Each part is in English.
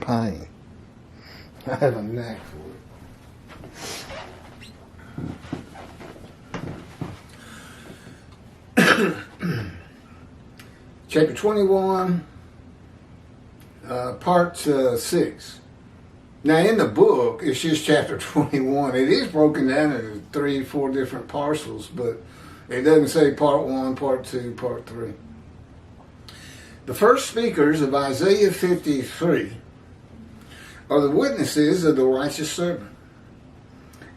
pain. I have a knack for it. Chapter 21, part 6. Now in the book, it's just chapter 21. It is broken down into 3 or 4 different parcels, but it doesn't say part 1, part 2, part 3. The first speakers of Isaiah 53 are the witnesses of the righteous servant.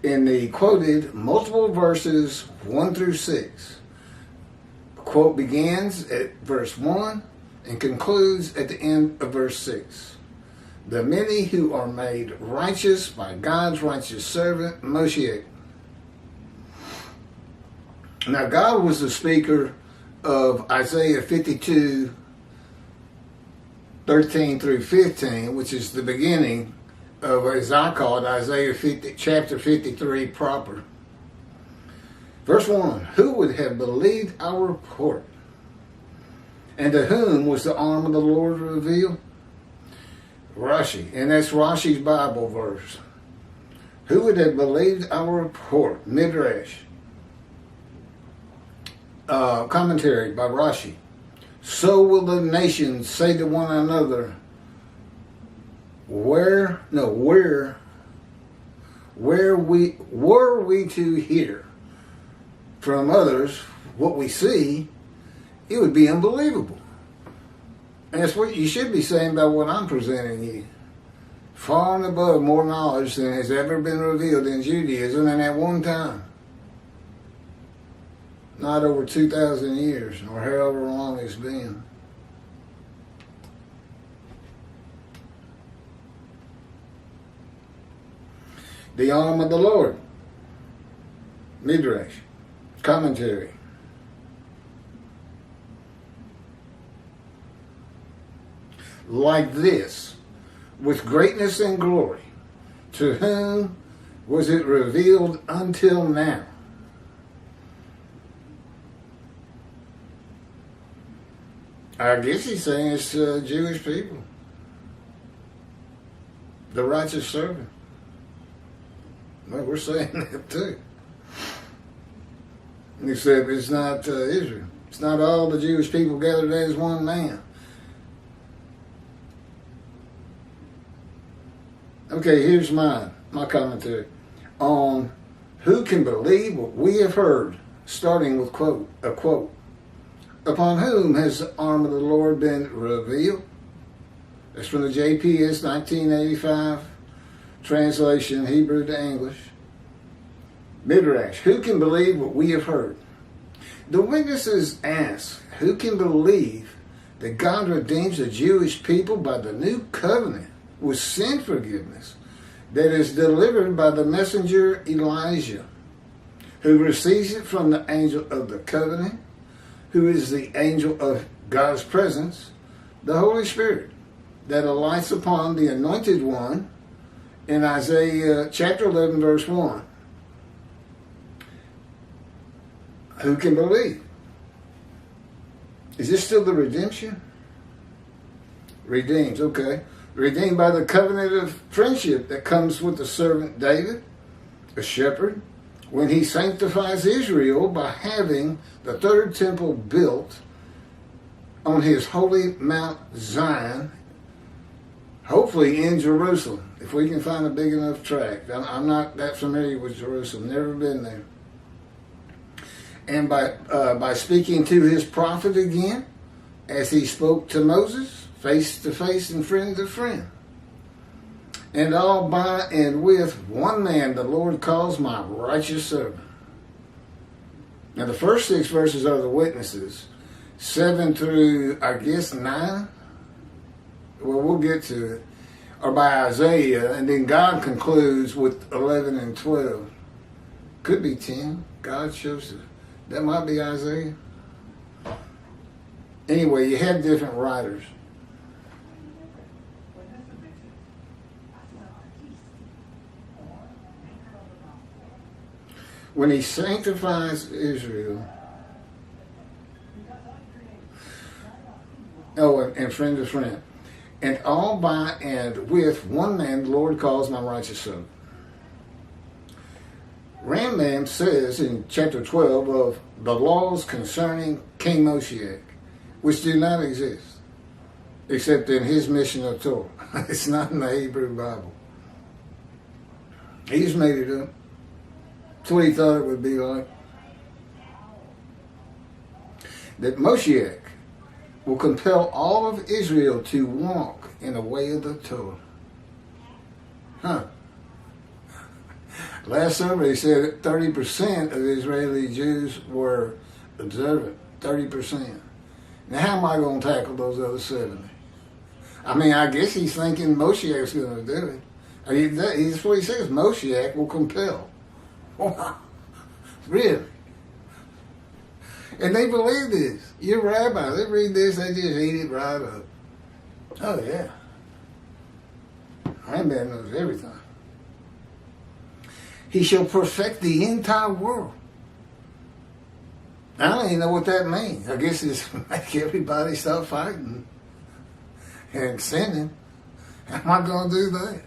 In the quoted multiple verses 1 through 6, the quote begins at verse 1 and concludes at the end of verse 6. The many who are made righteous by God's righteous servant, Moshiach. Now, God was the speaker of Isaiah 52, 13 through 15, which is the beginning of, as I call it, Isaiah 50, chapter 53 proper. Verse 1, who would have believed our report? And to whom was the arm of the Lord revealed? Rashi, and that's Rashi's Bible verse. Who would have believed our report? Midrash. Commentary by Rashi. So will the nations say to one another, were we to hear from others what we see, it would be unbelievable. And that's what you should be saying about what I'm presenting you. Far and above more knowledge than has ever been revealed in Judaism, and at one time. Not over 2,000 years, or however long it's been. The arm of the Lord. Midrash. Commentary. Like this, with greatness and glory, to whom was it revealed until now? I guess he's saying it's Jewish people. The righteous servant. Well, we're saying that too. Except it's not Israel. It's not all the Jewish people gathered as one man. Okay, here's my commentary on who can believe what we have heard, starting with a quote. Upon whom has the arm of the Lord been revealed? That's from the JPS 1985 translation, Hebrew to English. Midrash, who can believe what we have heard? The witnesses ask, who can believe that God redeems the Jewish people by the new covenant with sin forgiveness that is delivered by the messenger Elijah, who receives it from the angel of the covenant, who is the angel of God's presence, the Holy Spirit, that alights upon the anointed one in Isaiah chapter 11, verse 1. Who can believe? Is this still the redemption? Redeemed, okay. Redeemed by the covenant of friendship that comes with the servant David, a shepherd, when he sanctifies Israel by having the third temple built on his holy Mount Zion, hopefully in Jerusalem, if we can find a big enough tract. I'm not that familiar with Jerusalem, never been there. And by speaking to his prophet again, as he spoke to Moses, face to face and friend to friend. And all by and with one man the Lord calls my righteous servant. Now the first 6 verses are the witnesses. 7 through, I guess, 9. Well, we'll get to it. Are by Isaiah. And then God concludes with 11 and 12. Could be 10. God shows it. That might be Isaiah. Anyway, you have different writers. When he sanctifies Israel, and friend to friend, and all by and with one man the Lord calls my righteous servant. Rambam says in chapter 12 of the laws concerning King Moshiach, which do not exist, except in his mission of Torah. It's not in the Hebrew Bible. He just made it up. That's what he thought it would be like. That Moshiach will compel all of Israel to walk in the way of the Torah. Last summer he said that 30% of Israeli Jews were observant. 30%. Now how am I going to tackle those other 70? I mean, I guess he's thinking Moshiach's going to do it. That's what he says. Moshiach will compel. Wow. Really? And they believe this. Your rabbi, they read this, they just eat it right up. Oh, yeah. Rambam knows everything. He shall perfect the entire world. I don't even know what that means. I guess it's make everybody stop fighting and sinning. How am I going to do that?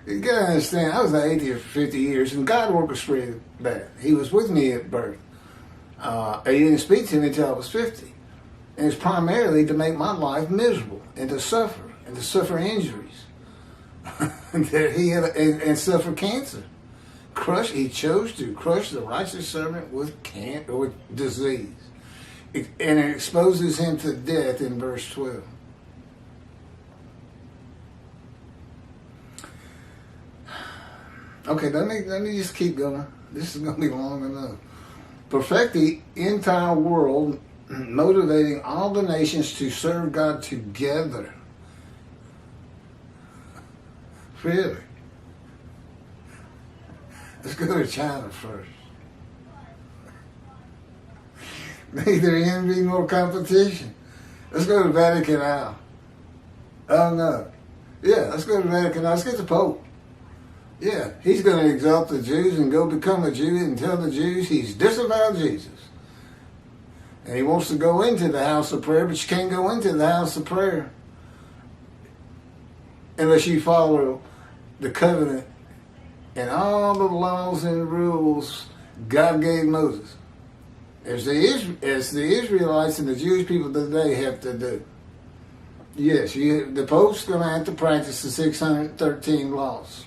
You got to understand, I was an atheist for 50 years, and God orchestrated that. He was with me at birth. He didn't speak to me until I was 50. And it's primarily to make my life miserable and to suffer injuries. and suffer cancer. He chose to crush the righteous servant with disease. And it exposes him to death in verse 12. Okay, let me just keep going. This is going to be long enough. Perfect the entire world, motivating all the nations to serve God together. Really? Let's go to China first. Neither envy nor competition. Let's go to Vatican Isle. Oh no. Yeah, let's go to Vatican Isle. Let's get the Pope. Yeah, he's going to exalt the Jews and go become a Jew and tell the Jews he's disavowed Jesus. And he wants to go into the house of prayer, but you can't go into the house of prayer unless you follow the covenant and all the laws and rules God gave Moses, as the Israelites and the Jewish people today have to do. Yes, the Pope's going to have to practice the 613 laws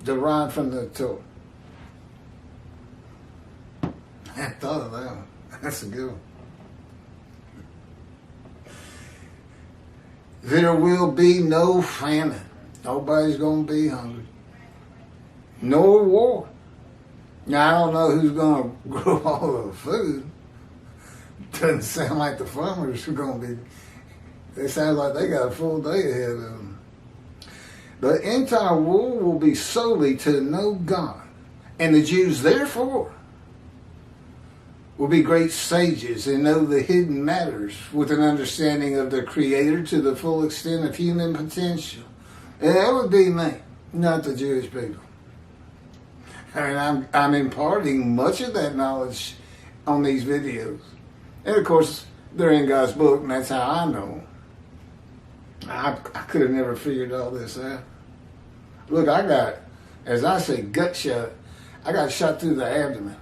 derived from the Torah. I hadn't thought of that one. That's a good one. There will be no famine. Nobody's going to be hungry. No war. Now, I don't know who's going to grow all the food. Doesn't sound like the farmers are going to be. It sounds like they got a full day ahead of them. The entire world will be solely to know God. And the Jews, therefore, will be great sages and know the hidden matters with an understanding of the Creator to the full extent of human potential. And that would be me, not the Jewish people. I mean, I'm imparting much of that knowledge on these videos. And of course, they're in God's book, and that's how I know. I could have never figured all this out. Look, I got, as I say, gut shot. I got shot through the abdomen.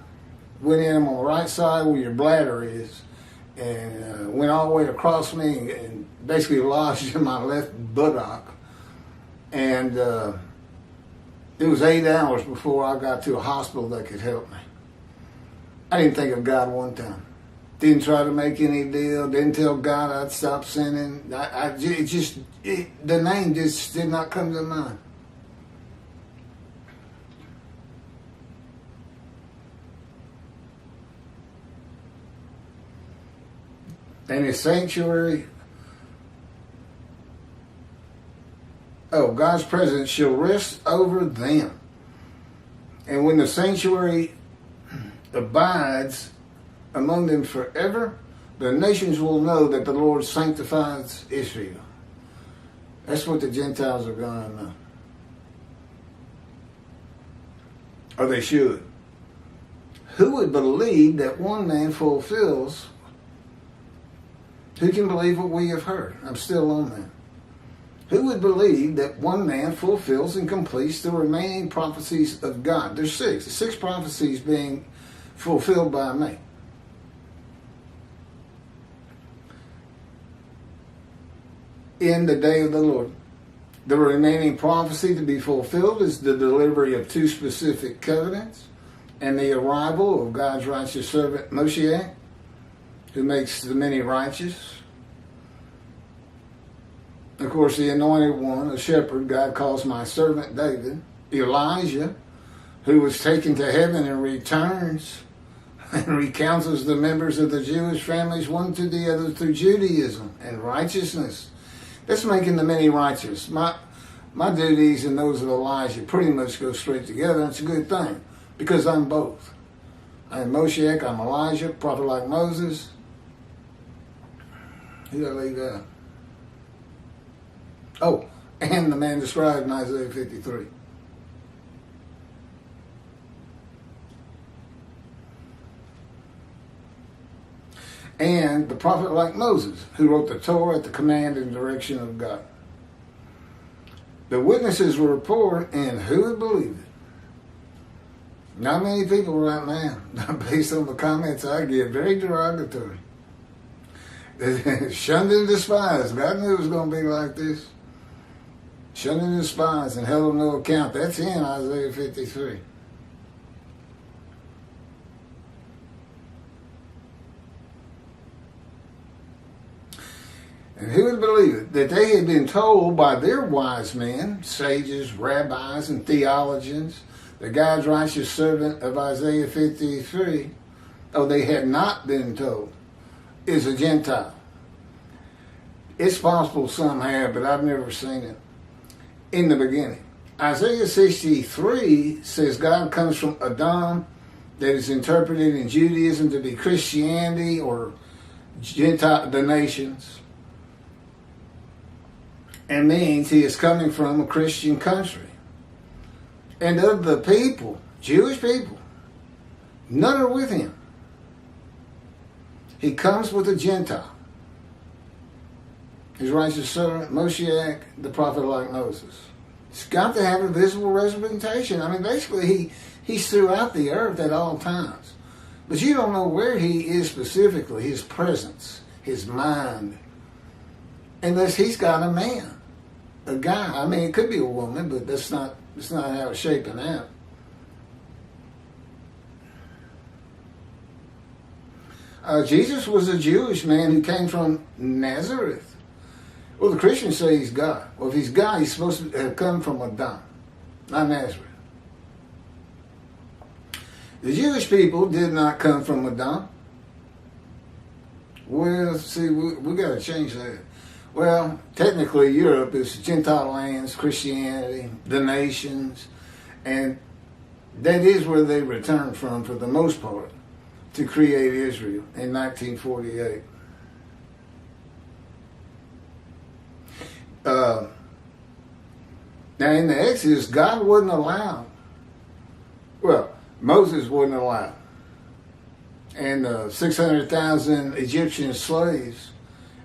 Went in on the right side where your bladder is, and went all the way across me and basically lodged in my left buttock. And it was 8 hours before I got to a hospital that could help me. I didn't think of God one time. Didn't try to make any deal. Didn't tell God I'd stop sinning. The name just did not come to mind. And His sanctuary, God's presence shall rest over them. And when the sanctuary abides among them forever, the nations will know that the Lord sanctifies Israel. That's what the Gentiles are going to know. Or they should. Who would believe that one man fulfills Who can believe what we have heard? I'm still on that. Who would believe that one man fulfills and completes the remaining prophecies of God? There's six prophecies being fulfilled by me. In the day of the Lord. The remaining prophecy to be fulfilled is the delivery of two specific covenants and the arrival of God's righteous servant Moshiach, who makes the many righteous. Of course, the anointed one, a shepherd, God calls my servant David, Elijah, who was taken to heaven and returns and recounsels the members of the Jewish families one to the other through Judaism and righteousness. That's making the many righteous. My duties and those of Elijah pretty much go straight together, and it's a good thing, because I'm both. I'm Moshiach, I'm Elijah, prophet like Moses. Who did I leave out? Oh, and the man described in Isaiah 53. And the prophet like Moses, who wrote the Torah at the command and direction of God. The witnesses will report, and who would believe it? Not many people right now, based on the comments I get, very derogatory. Shunned and despised. God knew it was going to be like this. Shunned and despised and held of no account. That's in Isaiah 53. And who would believe it? That they had been told by their wise men, sages, rabbis, and theologians, the God's righteous servant of Isaiah 53, oh, they had not been told, is a Gentile. It's possible some have, but I've never seen it in the beginning. Isaiah 63 says God comes from Adam, that is interpreted in Judaism to be Christianity or Gentile, the nations, and means he is coming from a Christian country. And of the people, Jewish people, none are with him. He comes with a Gentile. His righteous servant, Moshiach, the prophet like Moses. He's got to have a visible representation. I mean, basically, he's throughout the earth at all times. But you don't know where he is specifically, his presence, his mind, unless he's got a man, a guy. I mean, it could be a woman, but that's not how it's shaping out. Jesus was a Jewish man who came from Nazareth. Well, the Christians say he's God. Well, if he's God, he's supposed to have come from Adam, not Nazareth. The Jewish people did not come from Adam. Well, see, we got to change that. Well, technically, Europe is Gentile lands, Christianity, the nations, and that is where they returned from for the most part to create Israel in 1948. Now, in the Exodus, God wouldn't allow, well, Moses wouldn't allow, and 600,000 Egyptian slaves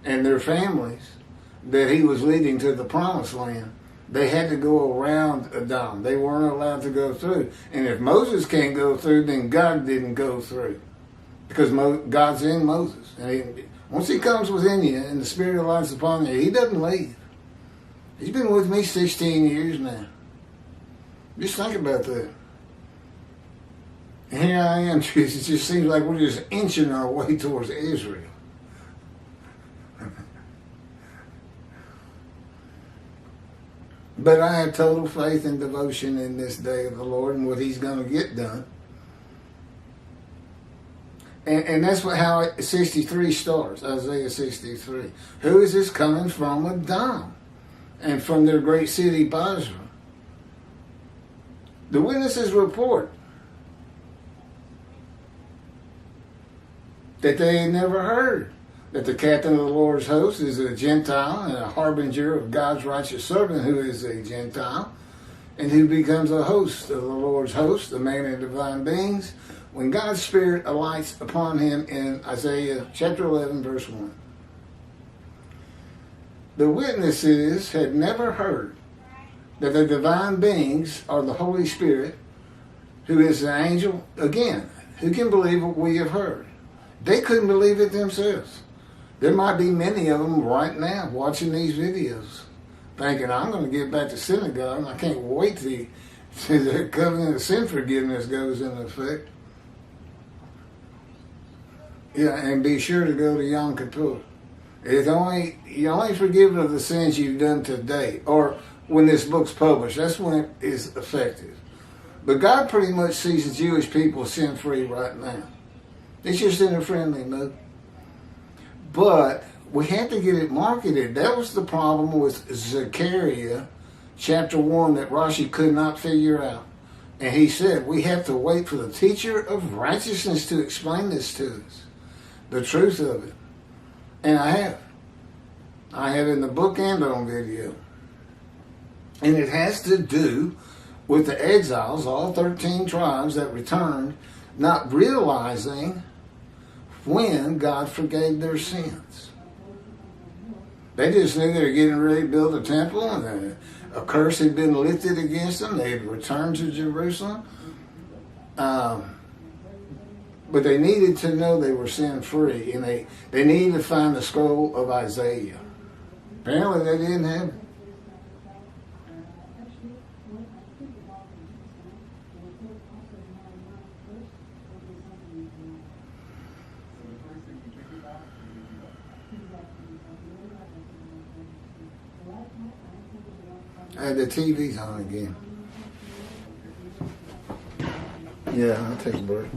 and their families that he was leading to the promised land, they had to go around Adam. They weren't allowed to go through. And if Moses can't go through, then God didn't go through. Because God's in Moses. And once he comes within you and the Spirit alights upon you, he doesn't leave. He's been with me 16 years now. Just think about that. And here I am. It just seems like we're just inching our way towards Israel. But I have total faith and devotion in this day of the Lord and what he's going to get done. And that's how 63 starts, Isaiah 63. Who is this coming from? Adam, and from their great city, Basra. The witnesses report that they had never heard that the captain of the Lord's host is a Gentile and a harbinger of God's righteous servant who is a Gentile and who becomes a host of the Lord's host, the man of divine beings, when God's Spirit alights upon him in Isaiah chapter 11, verse 1. The witnesses had never heard that the divine beings are the Holy Spirit, who is the angel. Again, who can believe what we have heard? They couldn't believe it themselves. There might be many of them right now watching these videos, thinking, I'm going to get back to synagogue, and I can't wait till the covenant of sin forgiveness goes into effect. Yeah, and be sure to go to Yom Kippur. You're only forgiven of the sins you've done today, or when this book's published. That's when it is effective. But God pretty much sees the Jewish people sin-free right now. It's just in a friendly mood. But we had to get it marketed. That was the problem with Zechariah chapter 1 that Rashi could not figure out. And he said, we have to wait for the teacher of righteousness to explain this to us. The truth of it. And I have. I have in the book and on video. And it has to do with the exiles, all 13 tribes that returned, not realizing when God forgave their sins. They just knew they were getting ready to build a temple, and a curse had been lifted against them. They had returned to Jerusalem. But they needed to know they were sin-free, and they needed to find the scroll of Isaiah. Apparently they didn't have it. The TV's on again. Yeah, I'll take a break.